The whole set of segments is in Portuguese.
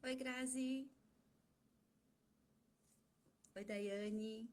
Oi, Grazi. Oi, Daiane.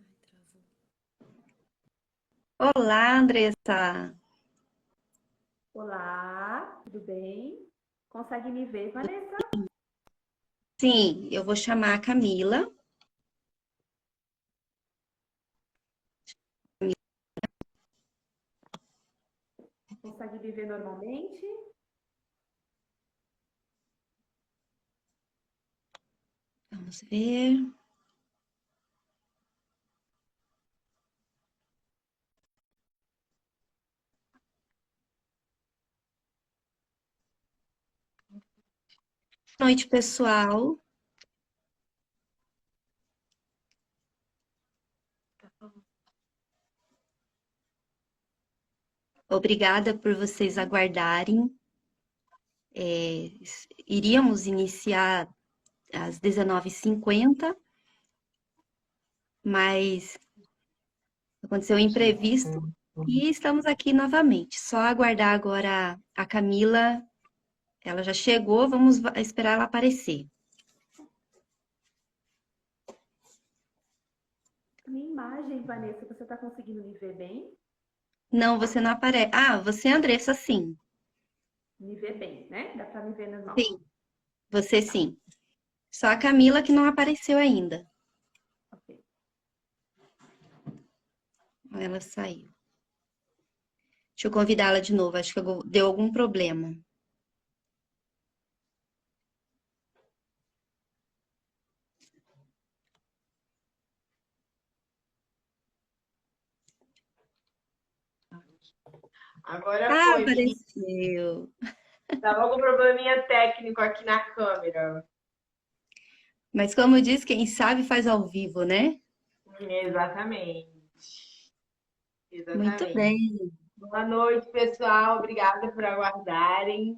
Ai, travou. Olá, Andressa. Olá, tudo bem? Consegue me ver, Vanessa? Sim, eu vou chamar a Camila. Consegue me ver normalmente? Vamos ver. Boa noite, pessoal. Obrigada por vocês aguardarem. É, iríamos iniciar às 19h50, mas aconteceu um imprevisto e estamos aqui novamente. Só aguardar agora a Camila. Ela já chegou, vamos esperar ela aparecer. Minha imagem, Vanessa, você está conseguindo me ver bem? Não, você não aparece. Ah, você é Andressa, sim. Me ver bem, né? Dá para me ver Sim, normal. você Tá, sim. Só a Camila que não apareceu ainda. ok. Ela saiu. Deixa eu convidá-la de novo. Acho que deu algum problema. Agora Ah, foi, menina. apareceu. Tava com probleminha técnico aqui na câmera. Mas como diz, quem sabe faz ao vivo, né? Exatamente. Muito Exatamente. bem. Boa noite, pessoal. Obrigada por aguardarem.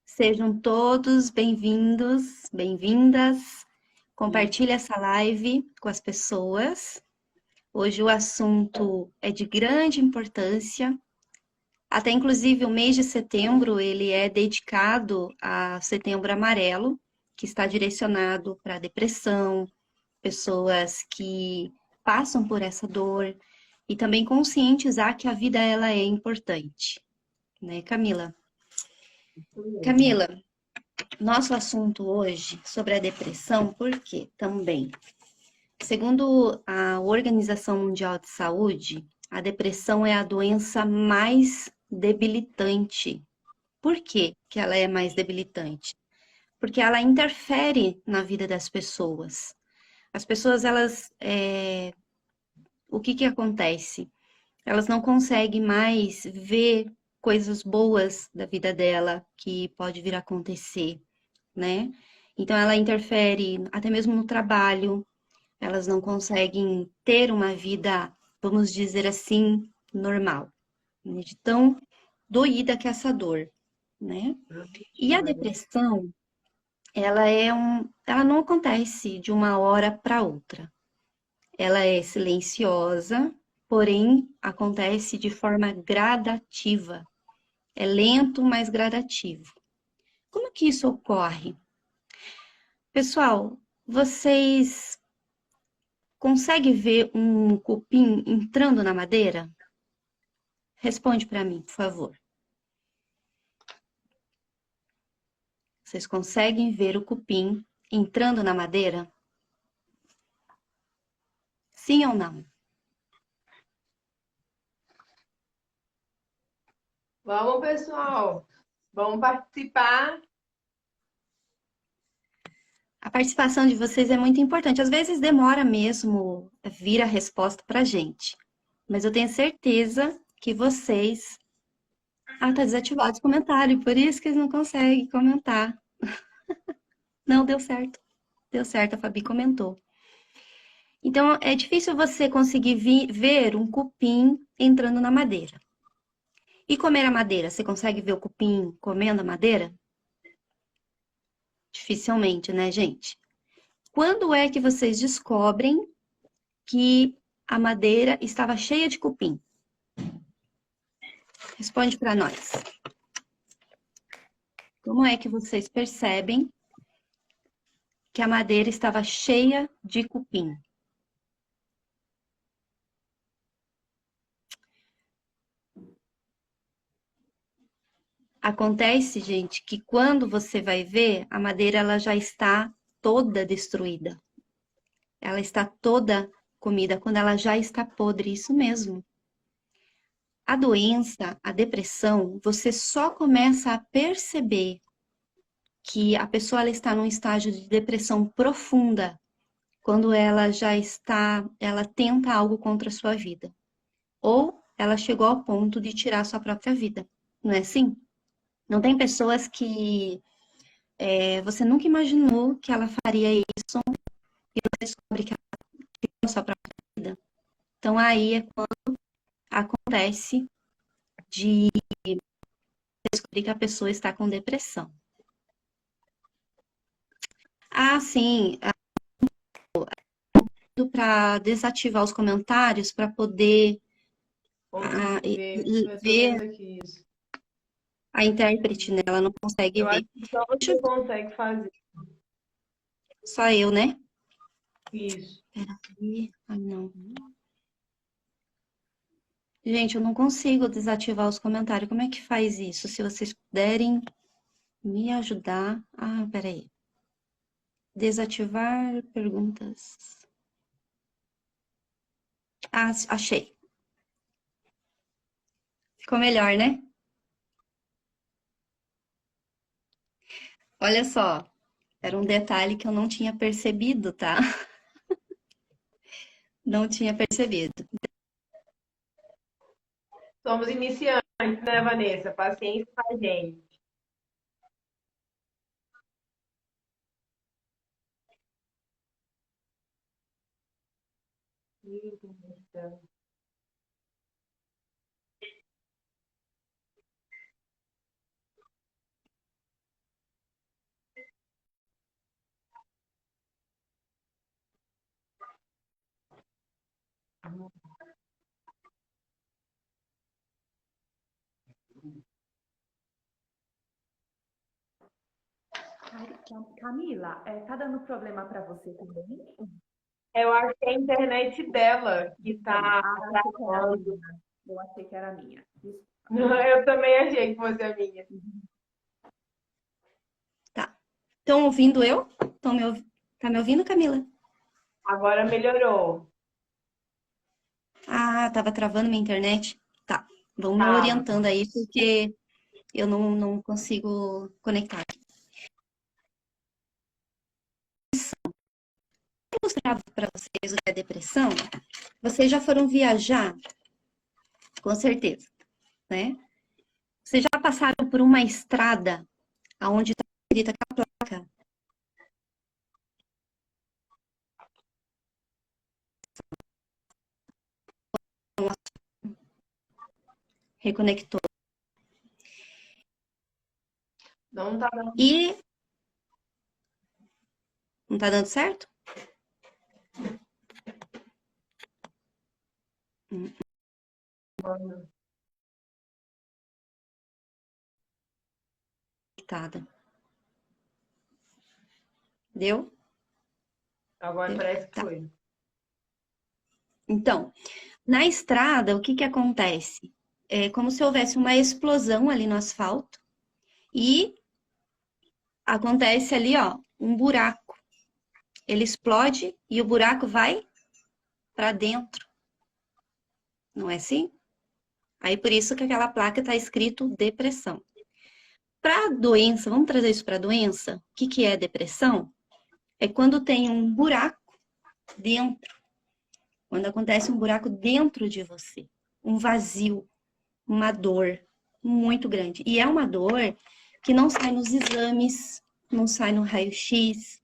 Sejam todos bem-vindos, bem-vindas. E Compartilhe essa live com as pessoas. Hoje o assunto é de grande importância. Até inclusive o mês de setembro, ele é dedicado a Setembro Amarelo, que está direcionado para depressão, pessoas que passam por essa dor e também conscientizar que a vida ela é importante, né, Camila? isso mesmo. Camila, nosso assunto hoje sobre a depressão, por quê? Também, segundo a Organização Mundial de Saúde, a depressão é a doença mais debilitante. Por que que ela é mais debilitante? Porque ela interfere na vida das pessoas. As pessoas, o que que acontece? Elas não conseguem mais ver coisas boas da vida dela que pode vir a acontecer, né? Então ela interfere até mesmo no trabalho, elas não conseguem ter uma vida, vamos dizer assim, normal, né? De tão doída que é essa dor, né? E a depressão, ela não acontece de uma hora para outra. Ela é silenciosa, porém acontece de forma gradativa. É lento, mas gradativo. Como que isso ocorre? Pessoal, vocês conseguem ver um cupim entrando na madeira? Responde para mim, por favor. Vocês conseguem ver o cupim entrando na madeira? Sim ou não? Vamos, pessoal. Vamos participar. A participação de vocês é muito importante. Às vezes demora mesmo vir a resposta para a gente. Mas eu tenho certeza que vocês... Ah, tá desativado o comentário, por isso que eles não conseguem comentar. Não, deu certo. Deu certo, a Fabi comentou. Então, é difícil você conseguir ver um cupim entrando na madeira. E comer a madeira? Você consegue ver o cupim comendo a madeira? Dificilmente, né, gente? Quando é que vocês descobrem que a madeira estava cheia de cupim? Responde para nós. Como é que vocês percebem que a madeira estava cheia de cupim? Acontece, gente, que quando você vai ver, a madeira ela já está toda destruída. Ela está toda comida quando ela já está podre, isso mesmo. A doença, a depressão, você só começa a perceber que a pessoa ela está num estágio de depressão profunda quando ela já está, ela tenta algo contra a sua vida. Ou ela chegou ao ponto de tirar a sua própria vida. Não é assim? Não tem pessoas que você nunca imaginou que ela faria isso e você descobre que ela tirou a sua própria vida. Então aí é quando acontece de descobrir que a pessoa está com depressão. Ah, sim, para desativar os comentários para poder Eu tô vendo ver aqui isso. a intérprete, né? Ela não consegue Eu acho ver. que só você consegue fazer Só eu, né? isso. Peraí. Ah, não. Gente, eu não consigo desativar os comentários. Como é que faz isso? Se vocês puderem me ajudar. Ah, peraí. Desativar perguntas. Ah, achei. Ficou melhor, né? Olha só. Era um detalhe que eu não tinha percebido, tá? Não tinha percebido. Somos iniciantes, né, Vanessa? Paciência com a gente. Camila, tá dando problema para você também? Eu acho que é a internet dela que tá Eu achei que era a travando. minha. Eu achei que era a minha. Desculpa. Eu também achei que fosse a minha. Tá. Estão ouvindo eu? Tá me ouvindo, Camila? Agora melhorou. Ah, tava travando minha internet. Tá. Vão me Tava. orientando aí, porque eu não consigo conectar. Eu mostrava para vocês o que é depressão. Vocês já foram viajar? Com certeza, né? Vocês já passaram por uma estrada onde está escrita aquela placa? Reconectou. Não tá E não tá dando certo? dando. Conectada. Deu? Agora Deu. parece que Tá. foi. Então, na estrada, o que que acontece? É como se houvesse uma explosão ali no asfalto e acontece ali, ó, um buraco. Ele explode e o buraco vai para dentro. Não é assim? Aí por isso que aquela placa está escrito depressão. Para doença, vamos trazer isso para doença? O que que é depressão? É quando tem um buraco dentro, quando acontece um buraco dentro de você, um vazio, uma dor muito grande. E é uma dor que não sai nos exames, não sai no raio-x.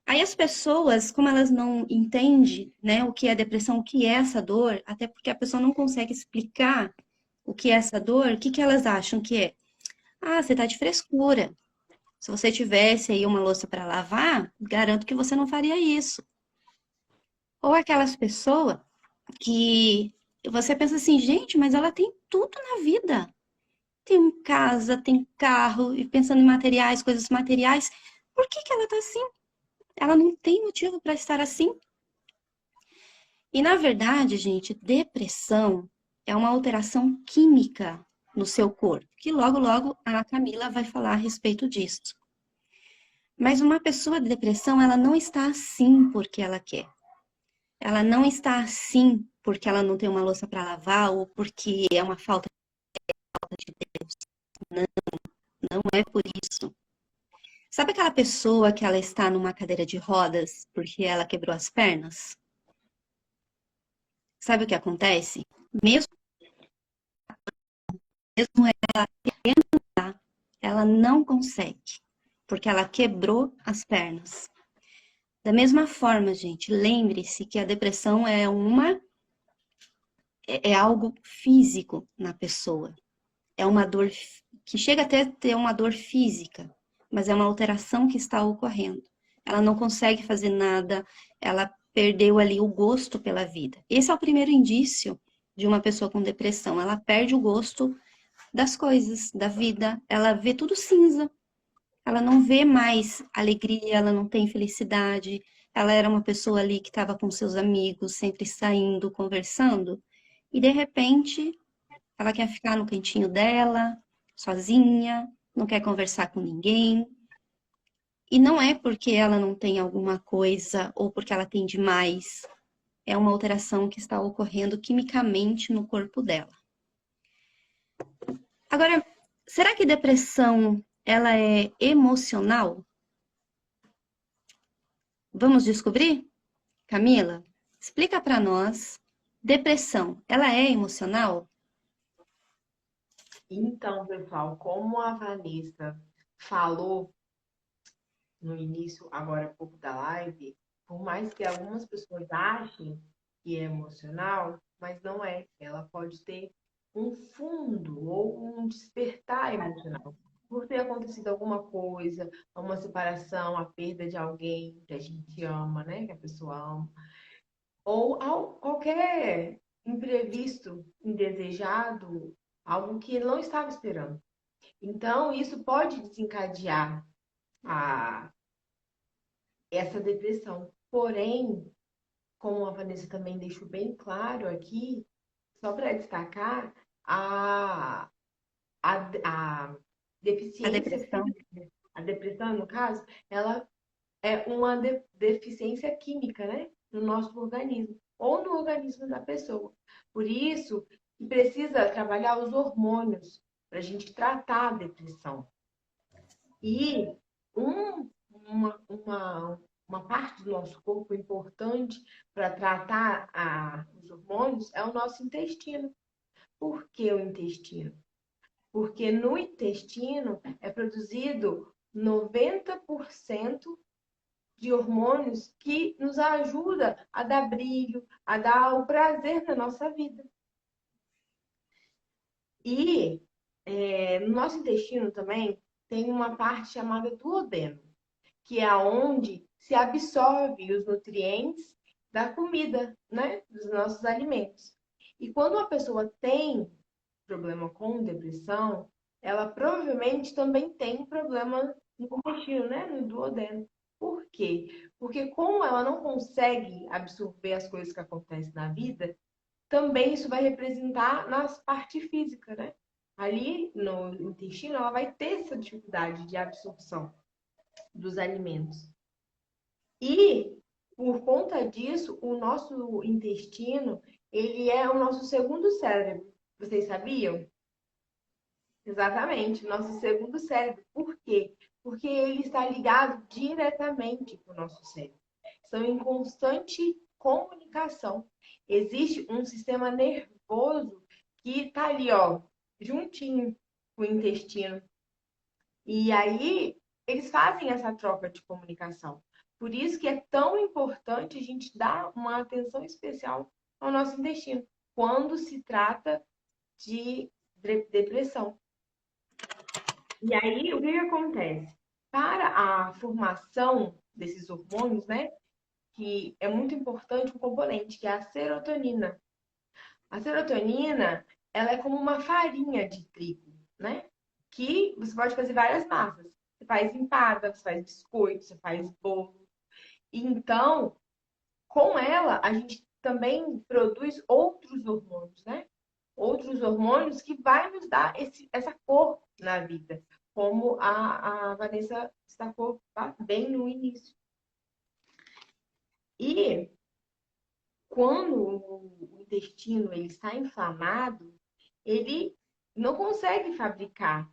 Aí as pessoas, como elas não entendem, né, o que é depressão, o que é essa dor, até porque a pessoa não consegue explicar o que é essa dor, o que que elas acham que é? Ah, você tá de frescura. Se você tivesse aí uma louça para lavar, garanto que você não faria isso. Ou aquelas pessoas que você pensa assim, gente, mas ela tem tudo na vida. Tem casa, tem carro, e pensando em materiais, coisas materiais. Por que que ela tá assim? Ela não tem motivo para estar assim. E na verdade, gente, depressão é uma alteração química no seu corpo, que logo, logo a Camila vai falar a respeito disso. Mas uma pessoa de depressão, ela não está assim porque ela quer. Ela não está assim porque ela não tem uma louça para lavar ou porque é uma falta de Deus. Não é por isso. Sabe aquela pessoa que ela está numa cadeira de rodas porque ela quebrou as pernas? Sabe o que acontece? Mesmo, mesmo ela tentar, ela não consegue, porque ela quebrou as pernas. Da mesma forma, gente, lembre-se que a depressão é algo físico na pessoa. É uma dor que chega até a ter uma dor física, mas é uma alteração que está ocorrendo. Ela não consegue fazer nada, ela perdeu ali o gosto pela vida. Esse é o primeiro indício de uma pessoa com depressão. Ela perde o gosto das coisas, da vida. Ela vê tudo cinza. Ela não vê mais alegria, ela não tem felicidade. Ela era uma pessoa ali que estava com seus amigos, sempre saindo, conversando, e de repente ela quer ficar no cantinho dela, sozinha, não quer conversar com ninguém. E não é porque ela não tem alguma coisa ou porque ela tem demais. É uma alteração que está ocorrendo quimicamente no corpo dela. Agora, será que depressão ela é emocional? Vamos descobrir? Camila, explica para nós. Depressão, ela é emocional? Então, pessoal, como a Vanessa falou no início, agora há pouco da live, por mais que algumas pessoas achem que é emocional, mas não é. Ela pode ter um fundo ou um despertar emocional. Por ter acontecido alguma coisa, uma separação, a perda de alguém que a gente ama, né? Que a pessoa ama. Ou qualquer imprevisto, indesejado, algo que ele não estava esperando. Então, isso pode desencadear a, essa depressão. Porém, como a Vanessa também deixou bem claro aqui, só para destacar, a, a A deficiência depressão? física, a depressão, no caso, ela é uma deficiência química, né? No nosso organismo, ou no organismo da pessoa. Por isso, precisa trabalhar os hormônios para a gente tratar a depressão. E um, uma parte do nosso corpo importante para tratar os hormônios é o nosso intestino. Por que o intestino? Porque no intestino é produzido 90% de hormônios que nos ajuda a dar brilho, a dar o prazer na nossa vida. E no nosso intestino também tem uma parte chamada duodeno, que é onde se absorve os nutrientes da comida, né? Dos nossos alimentos. E quando uma pessoa tem problema com depressão, ela provavelmente também tem problema no intestino, né? No duodeno. Por quê? Porque como ela não consegue absorver as coisas que acontecem na vida, também isso vai representar na parte física, né? Ali no intestino, ela vai ter essa dificuldade de absorção. dos alimentos. E, por conta disso, o nosso intestino, ele é o nosso segundo cérebro. Vocês sabiam? Exatamente, o nosso segundo cérebro. Por quê? Porque ele está ligado diretamente com o nosso cérebro. Estão em constante comunicação. Existe um sistema nervoso que está ali, ó, juntinho com o intestino. E aí, eles fazem essa troca de comunicação. Por isso que é tão importante a gente dar uma atenção especial ao nosso intestino, quando se trata de depressão. E aí, o que que acontece? Para a formação desses hormônios, né, que é muito importante um componente, que é a serotonina. A serotonina, ela é como uma farinha de trigo, né? Que você pode fazer várias massas. Você faz empada, você faz biscoito, você faz bolo. Então, com ela, a gente também produz outros hormônios, né? Outros hormônios que vai nos dar essa cor na vida, como a Vanessa destacou bem no início. E quando o intestino ele está inflamado, ele não consegue fabricar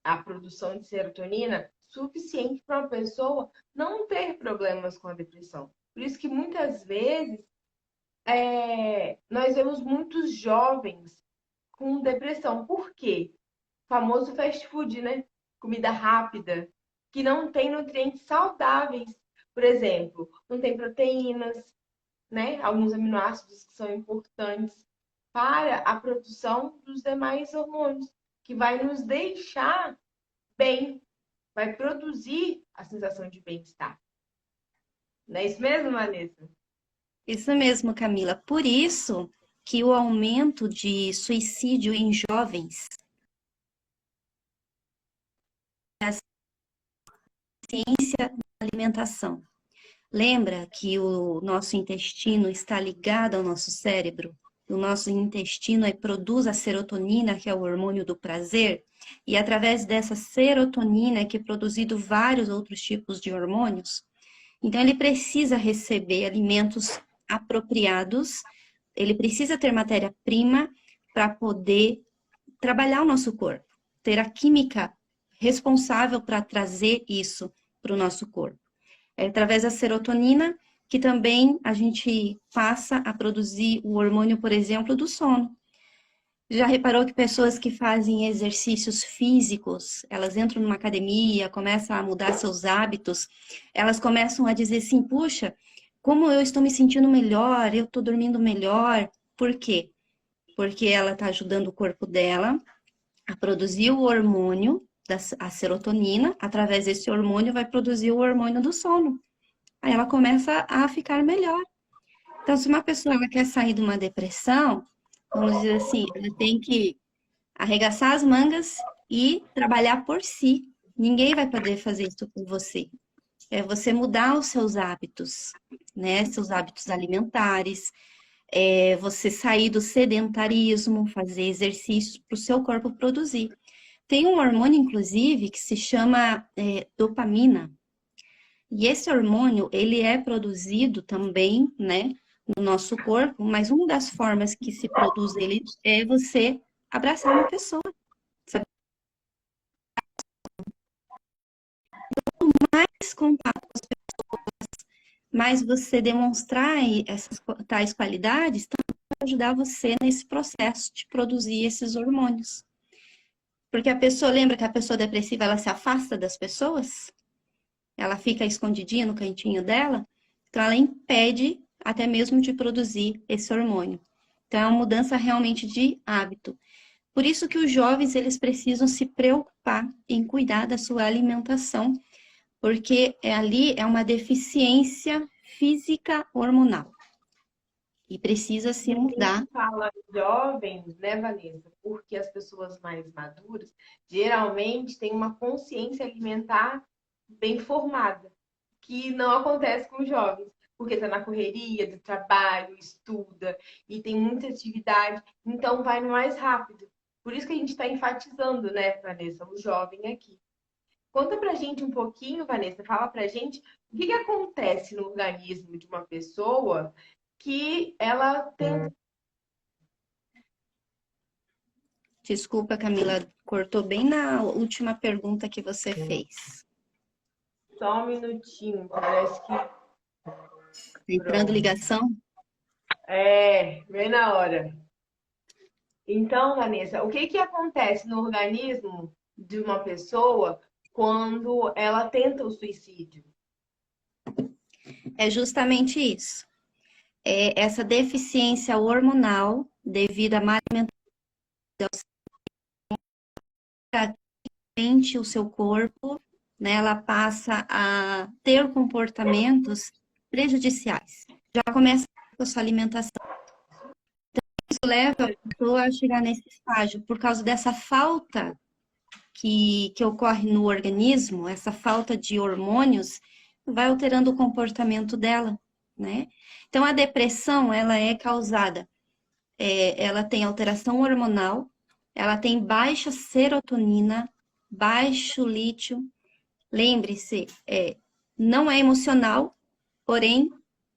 a produção de serotonina suficiente para uma pessoa não ter problemas com a depressão. Por isso que muitas vezes nós vemos muitos jovens com depressão. Por quê? O famoso fast food, né? Comida rápida, que não tem nutrientes saudáveis. Por exemplo, não tem proteínas, né? Alguns aminoácidos que são importantes para a produção dos demais hormônios, que vai nos deixar bem, vai produzir a sensação de bem-estar. Não é isso mesmo, Vanessa? Isso mesmo, Camila. Por isso que o aumento de suicídio em jovens é a ciência da alimentação. Lembra que o nosso intestino está ligado ao nosso cérebro? O nosso intestino produz a serotonina, que é o hormônio do prazer, e através dessa serotonina é que é produzido vários outros tipos de hormônios. Então, ele precisa receber alimentos apropriados, ele precisa ter matéria-prima para poder trabalhar o nosso corpo, ter a química responsável para trazer isso para o nosso corpo. É através da serotonina que também a gente passa a produzir o hormônio, por exemplo, do sono. Já reparou que pessoas que fazem exercícios físicos, elas entram numa academia, começam a mudar seus hábitos, elas começam a dizer assim, puxa, como eu estou me sentindo melhor, eu estou dormindo melhor. Por quê? Porque ela está ajudando o corpo dela a produzir o hormônio, a serotonina, através desse hormônio vai produzir o hormônio do sono. Aí ela começa a ficar melhor. Então, se uma pessoa ela quer sair de uma depressão, vamos dizer assim, ela tem que arregaçar as mangas e trabalhar por si. Ninguém vai poder fazer isso por você. É você mudar os seus hábitos, né? Seus hábitos alimentares, você sair do sedentarismo, fazer exercícios para o seu corpo produzir. Tem um hormônio, inclusive, que se chama dopamina. E esse hormônio, ele é produzido também, né, no nosso corpo, mas uma das formas que se produz ele é você abraçar uma pessoa. Sabe? Mais contato com as pessoas, mais você demonstrar essas tais qualidades, também vai ajudar você nesse processo de produzir esses hormônios. Porque a pessoa, lembra que a pessoa depressiva, ela se afasta das pessoas? Ela fica escondidinha no cantinho dela? Então, ela impede até mesmo de produzir esse hormônio. Então, é uma mudança realmente de hábito. Por isso que os jovens, eles precisam se preocupar em cuidar da sua alimentação, porque ali é uma deficiência física hormonal. E precisa se A mudar. gente fala jovens, né, Vanessa? Porque as pessoas mais maduras geralmente têm uma consciência alimentar bem formada, que não acontece com os jovens, porque está na correria do trabalho, estuda e tem muita atividade, então vai mais rápido. Por isso que a gente está enfatizando, né, Vanessa, o jovem aqui. Conta pra gente um pouquinho, Vanessa, fala pra gente o que que acontece no organismo de uma pessoa que ela tem. Desculpa, Camila, cortou bem na última pergunta que você fez. Só um minutinho, parece que. Tá entrando Pronto. ligação? Bem na hora. Então, Vanessa, o que que acontece no organismo de uma pessoa quando ela tenta o suicídio? É justamente isso. É essa deficiência hormonal devido à má alimentação, o seu corpo, né, ela passa a ter comportamentos prejudiciais. Já começa com a sua alimentação. Isso leva a pessoa a chegar nesse estágio por causa dessa falta que ocorre no organismo, essa falta de hormônios, vai alterando o comportamento dela, né? Então, a depressão, ela é causada, ela tem alteração hormonal, ela tem baixa serotonina, baixo lítio. Lembre-se, não é emocional, porém,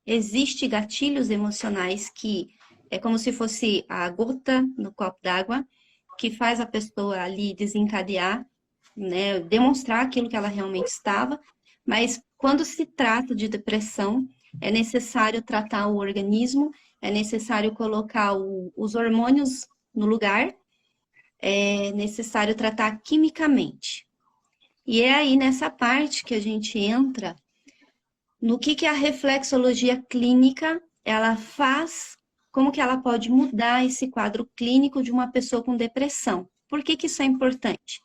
existe gatilhos emocionais que é como se fosse a gota no copo d'água, que faz a pessoa ali desencadear, né, demonstrar aquilo que ela realmente estava, mas quando se trata de depressão, é necessário tratar o organismo, é necessário colocar os hormônios no lugar, é necessário tratar quimicamente. E é aí nessa parte que a gente entra no que a reflexologia clínica ela faz, como que ela pode mudar esse quadro clínico de uma pessoa com depressão. Por que isso é importante?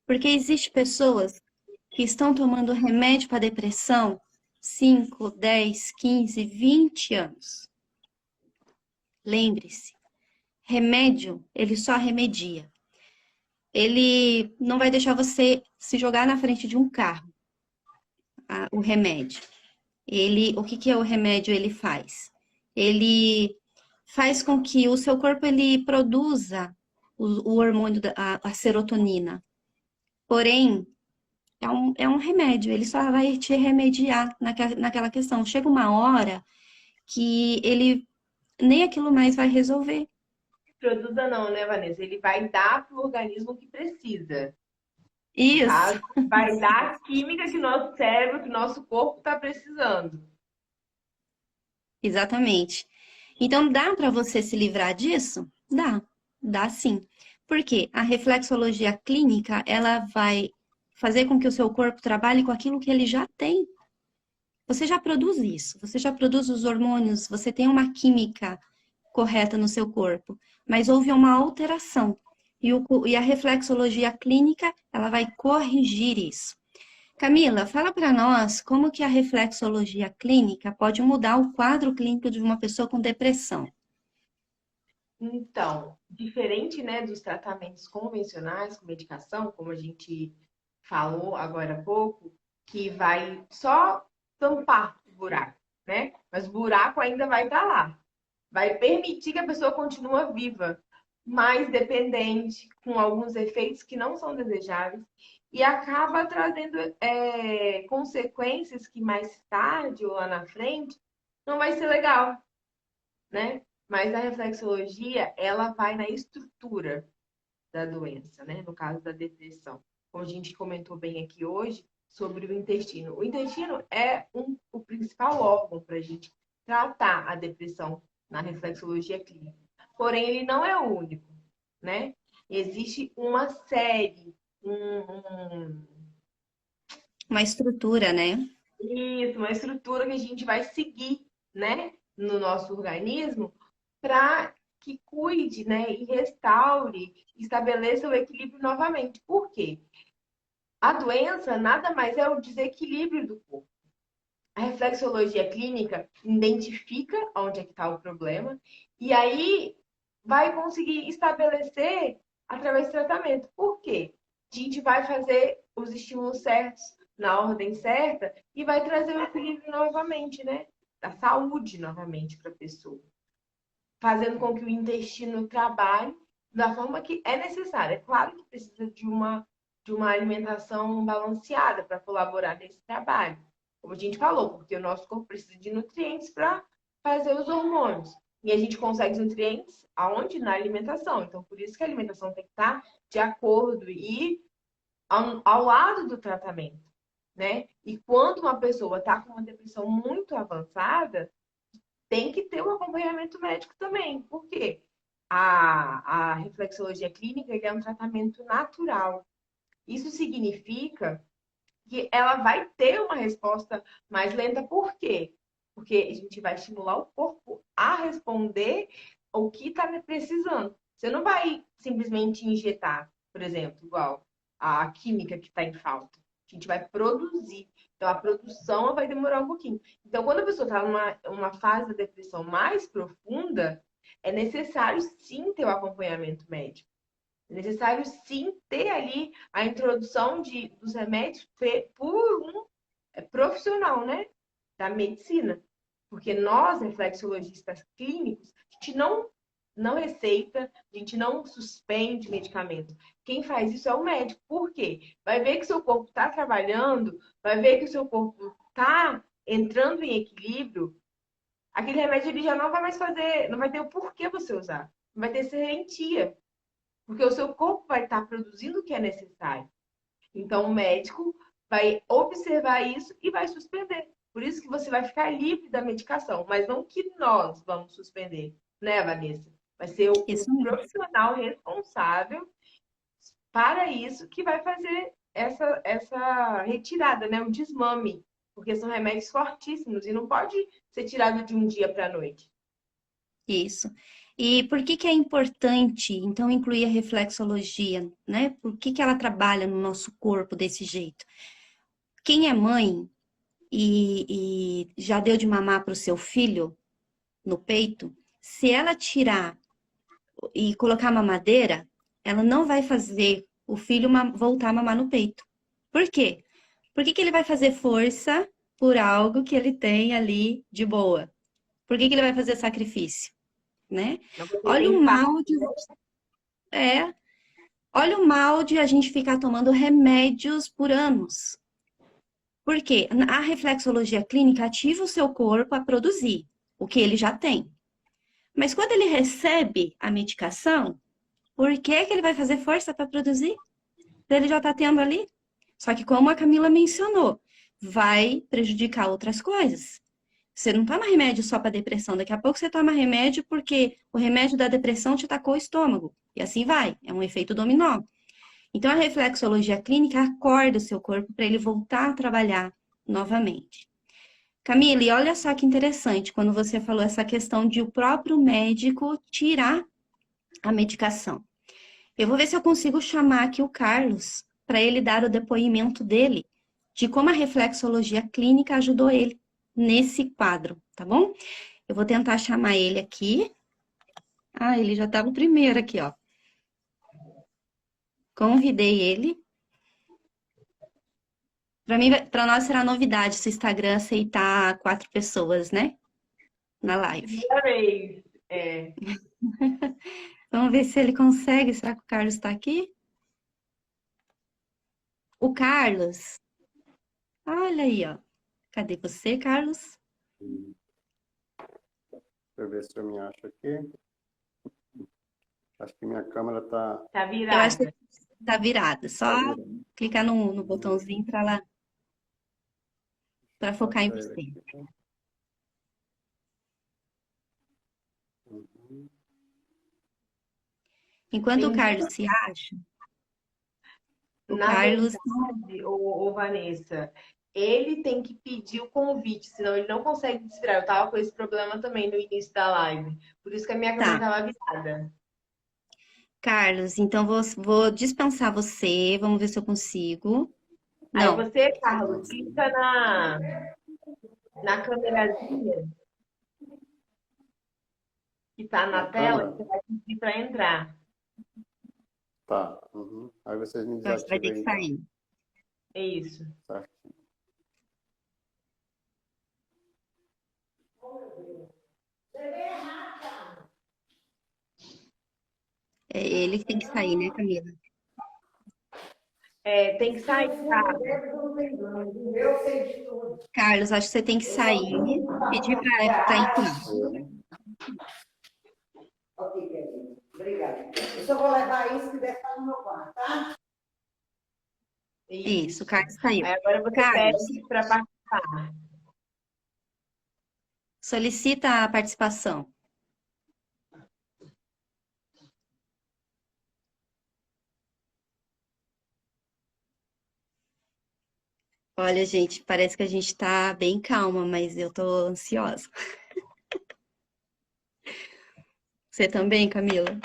Porque existem pessoas que estão tomando remédio para depressão 5, 10, 15, 20 anos. Lembre-se, remédio, ele só remedia. Ele não vai deixar você se jogar na frente de um carro, o remédio. O que é o remédio ele faz? Ele faz com que o seu corpo ele produza o hormônio, a serotonina. Porém, é um remédio, ele só vai te remediar naquela questão. Chega uma hora que ele nem aquilo mais vai resolver. Produza não, né, Vanessa? Ele vai dar para o organismo o que precisa. No Isso, caso, vai dar a química que o nosso cérebro, que o nosso corpo está precisando. exatamente. Então, dá para você se livrar disso? Dá sim. Porque a reflexologia clínica, ela vai fazer com que o seu corpo trabalhe com aquilo que ele já tem. Você já produz isso, você já produz os hormônios, você tem uma química correta no seu corpo, mas houve uma alteração. E a reflexologia clínica, ela vai corrigir isso. Camila, fala para nós como que a reflexologia clínica pode mudar o quadro clínico de uma pessoa com depressão. Então, diferente, né, dos tratamentos convencionais com medicação, como a gente falou agora há pouco, que vai só tampar o buraco, né? Mas o buraco ainda vai estar lá. Vai permitir que a pessoa continue viva, mas dependente, com alguns efeitos que não são desejáveis, e acaba trazendo consequências que mais tarde ou lá na frente não vai ser legal, né? Mas a reflexologia, ela vai na estrutura da doença, né? No caso da depressão. Como a gente comentou bem aqui hoje sobre o intestino. O intestino é o principal órgão para a gente tratar a depressão na reflexologia clínica. Porém, ele não é o único, né? Existe uma série, Uma estrutura, né? uma estrutura que a gente vai seguir, né? No nosso organismo para que cuide, né, e restaure, estabeleça o equilíbrio novamente. Por quê? A doença nada mais é o desequilíbrio do corpo. A reflexologia clínica identifica onde é que está o problema e aí vai conseguir estabelecer através do tratamento. Por quê? A gente vai fazer os estímulos certos na ordem certa e vai trazer o equilíbrio novamente, né? A saúde novamente para a pessoa, fazendo com que o intestino trabalhe da forma que é necessária. É claro que precisa de uma de uma alimentação balanceada para colaborar nesse trabalho. Como a gente falou, porque o nosso corpo precisa de nutrientes para fazer os hormônios. E a gente consegue os nutrientes aonde? Na alimentação. Então, por isso que a alimentação tem que estar de acordo e ao lado do tratamento, né? E quando uma pessoa está com uma depressão muito avançada, tem que ter um acompanhamento médico também. Por quê? A reflexologia clínica ele é um tratamento natural. Isso significa que ela vai ter uma resposta mais lenta. Por quê? Porque a gente vai estimular o corpo a responder o que está precisando. Você não vai simplesmente injetar, por exemplo, igual a química que está em falta. A gente vai produzir. Então, a produção vai demorar um pouquinho. Então, quando a pessoa está numa fase da depressão mais profunda, é necessário sim ter o acompanhamento médico. É necessário sim ter ali a introdução dos remédios por um profissional, né? Da medicina. Porque nós, reflexologistas clínicos, a gente não receita, a gente não suspende medicamento. Quem faz isso é o médico. Por quê? Vai ver que seu corpo está trabalhando, vai ver que o seu corpo está entrando em equilíbrio, aquele remédio ele já não vai mais fazer, não vai ter o porquê você usar. Não vai ter serventia. Porque o seu corpo vai estar produzindo o que é necessário. Então, o médico vai observar isso e vai suspender. Por isso que você vai ficar livre da medicação, mas não que nós vamos suspender, né, Vanessa? Vai ser o Isso mesmo. profissional responsável para isso que vai fazer essa retirada, né? O desmame. Porque são remédios fortíssimos e não pode ser tirado de um dia para a noite. Isso. E por que que é importante, então, incluir a reflexologia, né? Por que que ela trabalha no nosso corpo desse jeito? Quem é mãe e já deu de mamar para o seu filho no peito, se ela tirar e colocar a mamadeira, ela não vai fazer o filho voltar a mamar no peito. Por quê? Por que que ele vai fazer força por algo que ele tem ali de boa? Por que que ele vai fazer sacrifício, né? Não vai ter Olha o impacto. mal de é, olha o mal de a gente ficar tomando remédios por anos. Por quê? A reflexologia clínica ativa o seu corpo a produzir o que ele já tem. Mas quando ele recebe a medicação, por que que ele vai fazer força para produzir? Ele já está tendo ali. Só que como a Camila mencionou, vai prejudicar outras coisas. Você não toma remédio só para depressão, daqui a pouco você toma remédio porque o remédio da depressão te tacou o estômago. E assim vai, é um efeito dominó. Então a reflexologia clínica acorda o seu corpo para ele voltar a trabalhar novamente. Camille, olha só que interessante quando você falou essa questão de o próprio médico tirar a medicação. Eu vou ver se eu consigo chamar aqui o Carlos para ele dar o depoimento dele de como a reflexologia clínica ajudou ele nesse quadro, tá bom? Eu vou tentar chamar ele aqui. Ah, ele já estava o primeiro aqui, ó. Convidei ele. Para mim, para nós será novidade se o Instagram aceitar 4 pessoas, né? Na live. Primeira vez. É. Vamos ver se ele consegue. Será que o Carlos está aqui? O Carlos. Olha aí, ó. Cadê você, Carlos? Deixa eu ver se eu me acho aqui. Acho que minha câmera tá Tá Eu acho que virada. tá virada. Só virando. clicar no botãozinho para focar em Achar ele você. aqui. Uhum. Enquanto o Tem Carlos se acha, o Na Carlos. verdade, Vanessa, ele tem que pedir o convite, senão ele não consegue desvirar. Eu tava com esse problema também no início da live. Por isso que a minha câmera Tá, tava virada. Carlos, então vou dispensar você. Vamos ver se eu consigo. Aí Não, você, Carlos, clica na câmerazinha que tá Na na tela e câmera? você vai pedir para entrar. Tá. Uhum. Aí vocês me eu acho que vai ter desativam que então. sair. É isso. Certo. É ele que tem que sair, né, Camila? Tem que sair, tá? Carlos, acho que você tem que sair, pedir para entrar. Ok, querido. Obrigada. Eu só vou levar isso que deve estar no meu quarto, tá? Isso, o Carlos saiu. Aí agora você Carlos, pede para participar. solicita a participação. Olha, gente, parece que a gente tá bem calma, mas eu tô ansiosa. Você também, Camila?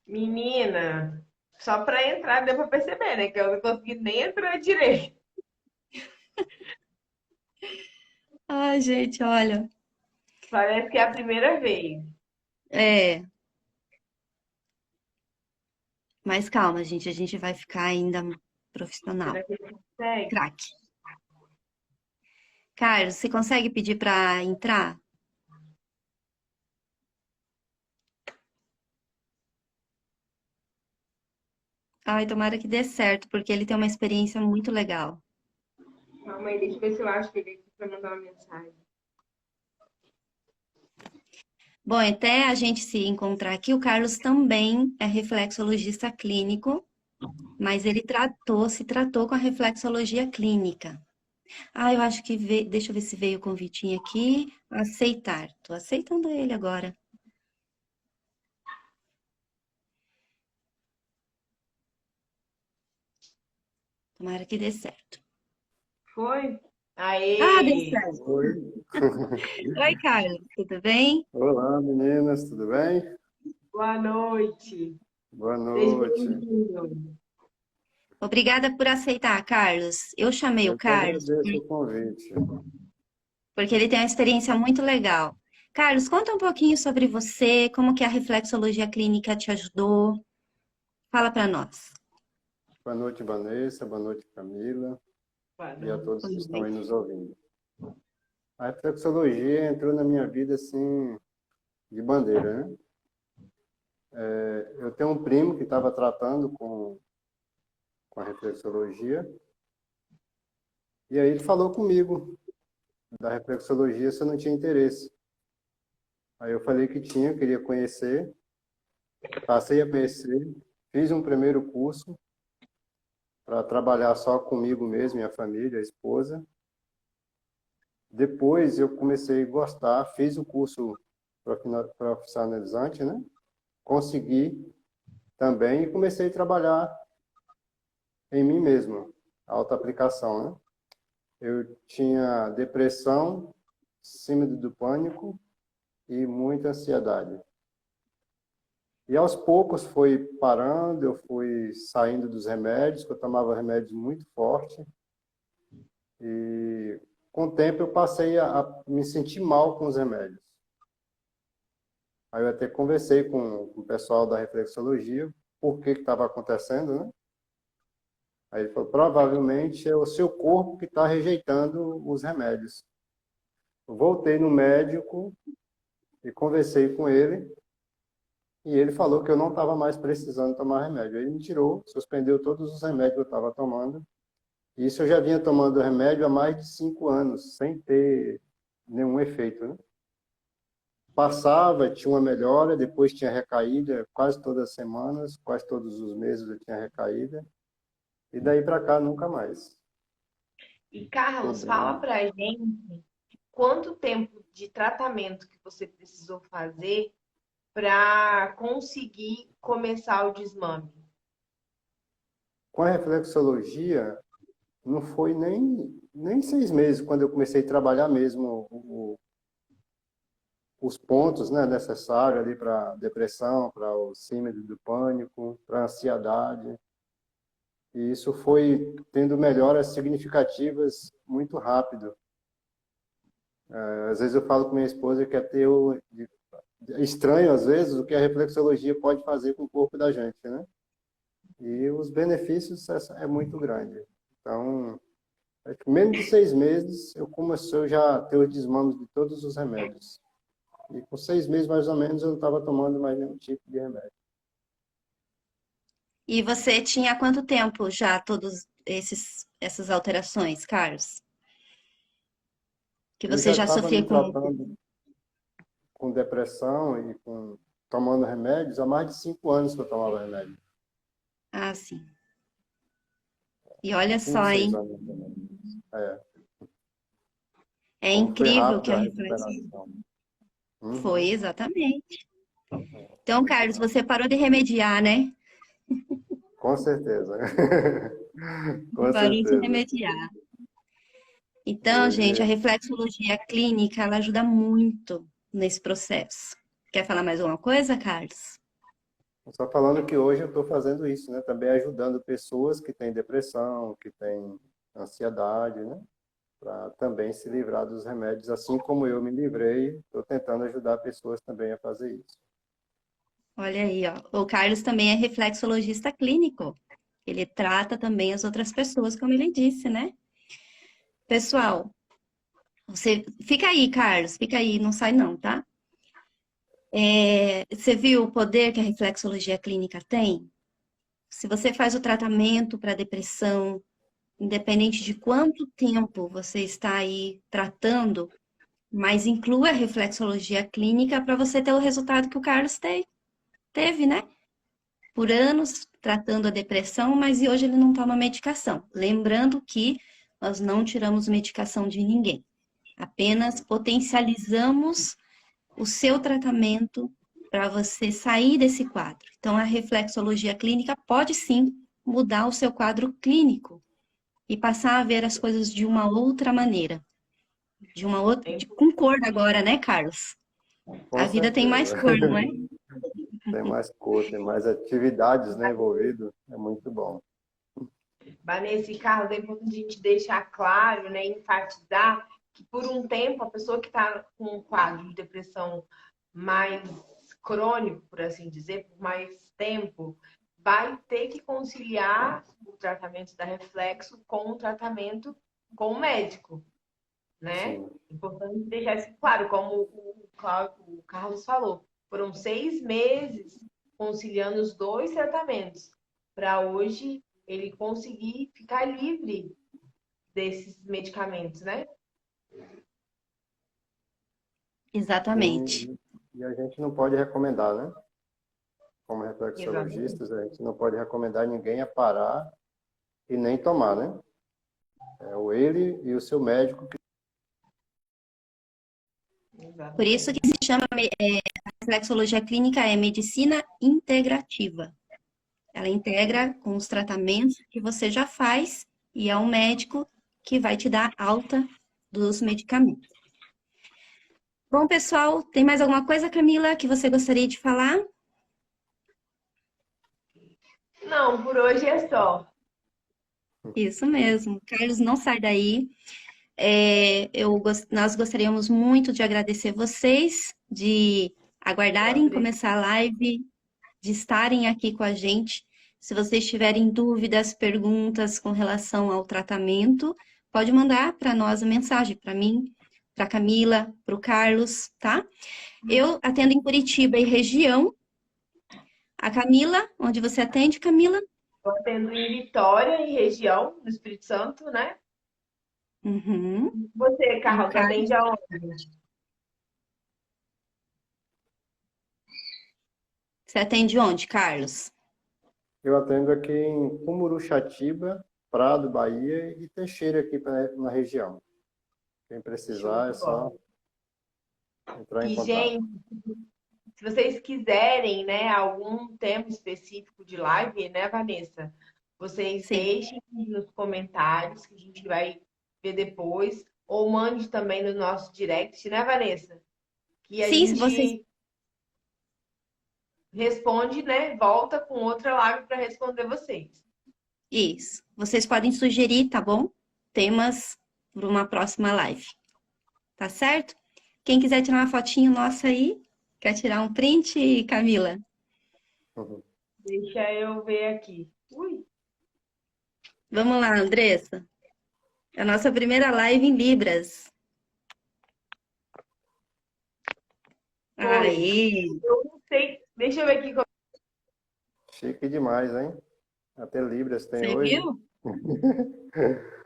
Menina, só para entrar deu para perceber, né? Que eu não consegui nem entrar direito. Ai, gente, olha. Parece que é a primeira vez. É, mas calma, gente, a gente vai ficar ainda profissional. Será que ele consegue? Craque. Carlos, você consegue pedir para entrar? Ai, tomara que dê certo, porque ele tem uma experiência muito legal. Calma aí, deixa eu ver se eu acho ele aqui para mandar uma mensagem. Bom, até a gente se encontrar aqui, o Carlos também é reflexologista clínico, mas ele se tratou com a reflexologia clínica. Ah, eu acho que deixa eu ver se veio o convitinho aqui. Aceitar. Tô aceitando ele agora. Tomara que dê certo. Foi? Ah, deu Aê! certo. Oi. Oi, Carlos, tudo bem? Olá, meninas, tudo bem? Boa noite. Boa Seja noite. bem-vindo. Obrigada por aceitar, Carlos. Eu chamei o Eu que Carlos agradeço o convite. porque ele tem uma experiência muito legal. Carlos, conta um pouquinho sobre você, como que a reflexologia clínica te ajudou. Fala para nós. Boa noite, Vanessa. Boa noite, Camila. Boa E a noite. todos que estão aí nos ouvindo. A reflexologia entrou na minha vida, assim, de bandeira, né? Eu tenho um primo que estava tratando com a reflexologia. E aí ele falou comigo da reflexologia se eu não tinha interesse. Aí eu falei que tinha, queria conhecer. Passei a conhecer. Fiz um primeiro curso para trabalhar só comigo mesmo, minha família, a esposa. Depois eu comecei a gostar, fiz o curso profissionalizante, né? Consegui também e comecei a trabalhar em mim mesmo, autoaplicação, né? Eu tinha depressão, síndrome do pânico e muita ansiedade. E aos poucos foi parando, eu fui saindo dos remédios, que eu tomava remédios muito forte. E com o tempo eu passei a me sentir mal com os remédios. Aí eu até conversei com o pessoal da reflexologia, por que estava acontecendo, né? Aí ele falou, provavelmente é o seu corpo que está rejeitando os remédios. Eu voltei no médico e conversei com ele, e ele falou que eu não estava mais precisando tomar remédio. Aí ele me tirou, suspendeu todos os remédios que eu estava tomando. E isso eu já vinha tomando remédio há mais de 5 anos, sem ter nenhum efeito, né? Passava, tinha uma melhora, depois tinha recaída, quase todas as semanas, quase todos os meses eu tinha recaída. E daí para cá, nunca mais. E Carlos, Tô fala bem. pra gente quanto tempo de tratamento que você precisou fazer para conseguir começar o desmame. Com a reflexologia, não foi nem 6 meses, quando eu comecei a trabalhar mesmo os pontos, né, necessários ali para depressão, para o síndrome do pânico, para ansiedade. E isso foi tendo melhoras significativas muito rápido. Às vezes eu falo com minha esposa que é estranho, às vezes, o que a reflexologia pode fazer com o corpo da gente, né? E os benefícios é muito grande. Então, acho que menos de 6 meses eu comecei já a ter os desmames de todos os remédios. E com 6 meses, mais ou menos, eu não estava tomando mais nenhum tipo de remédio. E você tinha há quanto tempo já todos essas alterações, Carlos? Que Eu você já já estava sofria me com. tratando com depressão e tomando remédios há mais de 5 anos que eu tomava remédio. Ah, sim. E olha Cinco, só, seis hein? anos também. É, É como foi incrível que rápida a a reflexão recuperação. foi Uhum. exatamente. Então, Muito Carlos, rápido. você parou de remediar, né? Com certeza. Com Parou de certeza. remediar. Então, gente, a Hoje, reflexologia clínica, ela ajuda muito nesse processo. Quer falar mais alguma coisa, Carlos? só falando que hoje eu estou fazendo isso, né? Também ajudando pessoas que têm depressão, que têm ansiedade, né? Para também se livrar dos remédios, assim como eu me livrei, estou tentando ajudar pessoas também a fazer isso. Olha aí, ó. O Carlos também é reflexologista clínico. Ele trata também as outras pessoas, como ele disse, né? Pessoal, você fica aí, Carlos, fica aí, não sai não, tá? Você viu o poder que a reflexologia clínica tem? Se você faz o tratamento para depressão, independente de quanto tempo você está aí tratando, mas inclua a reflexologia clínica para você ter o resultado que o Carlos teve, né? Por anos tratando a depressão, mas e hoje ele não toma medicação. Lembrando que nós não tiramos medicação de ninguém, apenas potencializamos o seu tratamento para você sair desse quadro. Então, a reflexologia clínica pode sim mudar o seu quadro clínico e passar a ver as coisas de uma outra maneira, de uma outra, É com cor agora, né, Carlos? Com A vida tem certeza. mais cor, não é? Tem mais cor, tem mais atividades, né, envolvidas. É muito bom. Vanessa e Carlos, é importante a gente deixar claro, né, enfatizar que por um tempo a pessoa que está com um quadro de depressão mais crônico, por assim dizer, por mais tempo, vai ter que conciliar o tratamento da reflexo com o tratamento com o médico, né? Sim. Importante deixar isso claro, como o Carlos falou, foram 6 meses conciliando os dois tratamentos para hoje ele conseguir ficar livre desses medicamentos, né? Exatamente. E a gente não pode recomendar, né? Como Exatamente. reflexologistas, a gente não pode recomendar ninguém a parar e nem tomar, né? É o ele e o seu médico que... Por isso que Exatamente. se chama a reflexologia clínica é medicina integrativa. Ela integra com os tratamentos que você já faz e é um médico que vai te dar alta dos medicamentos. Bom, pessoal, tem mais alguma coisa, Camila, que você gostaria de falar? Não, por hoje é só. Isso mesmo. Carlos, não sai daí. Nós gostaríamos muito de agradecer vocês, de aguardarem começar a live, de estarem aqui com a gente. Se vocês tiverem dúvidas, perguntas com relação ao tratamento, pode mandar para nós a mensagem, para mim, para Camila, para o Carlos, tá? Eu atendo em Curitiba e região. A Camila, onde você atende, Camila? Estou atendo em Vitória, em região, no Espírito Santo, né? Uhum. Você, E o Carlos, Carlos, atende aonde? você atende onde, Carlos? Eu atendo aqui em Cumuruxatiba, Prado, Bahia e Teixeira aqui na região. Quem Show precisar é de só bola. entrar em E, contato. gente, se vocês quiserem, né, algum tema específico de live, né, Vanessa? Vocês Sim. deixem nos comentários que a gente vai ver depois. Ou mande também no nosso direct, né, Vanessa? Que a Sim, se vocês. gente responde, né? Volta com outra live para responder vocês. Isso. Vocês podem sugerir, tá bom? Temas para uma próxima live. Tá certo? Quem quiser tirar uma fotinho nossa aí, quer tirar um print, Camila? Uhum. Deixa eu ver aqui. Ui, Vamos lá, Andressa. É a nossa primeira live em Libras. foi. Aí, Eu não sei. Deixa eu ver aqui. Chique demais, hein? Até Libras tem Você hoje. viu?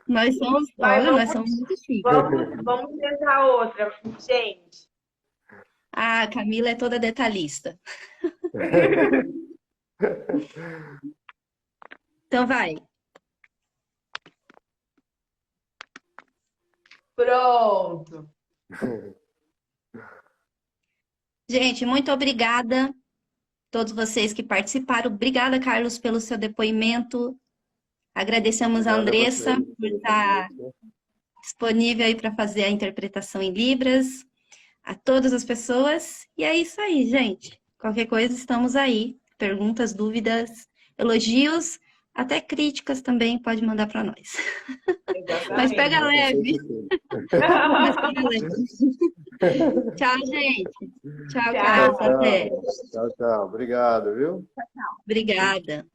Nós somos, Mas olha, nós somos muito chiques. Vamos tentar outra, gente. Ah, a Camila é toda detalhista. Então vai. Pronto. Gente, muito obrigada a todos vocês que participaram. Obrigada, Carlos, pelo seu depoimento. Agradecemos a Obrigado a Andressa vocês por pelo estar convite. disponível aí para fazer a interpretação em Libras, a todas as pessoas. E é isso aí, gente. Qualquer coisa, estamos aí. Perguntas, dúvidas, elogios, até críticas também pode mandar para nós. Mas pega Exatamente. leve, mas pega leve. Tchau, gente. Tchau, Tchau. Carlos. Até. Tchau, tchau. Obrigado, viu? Obrigada.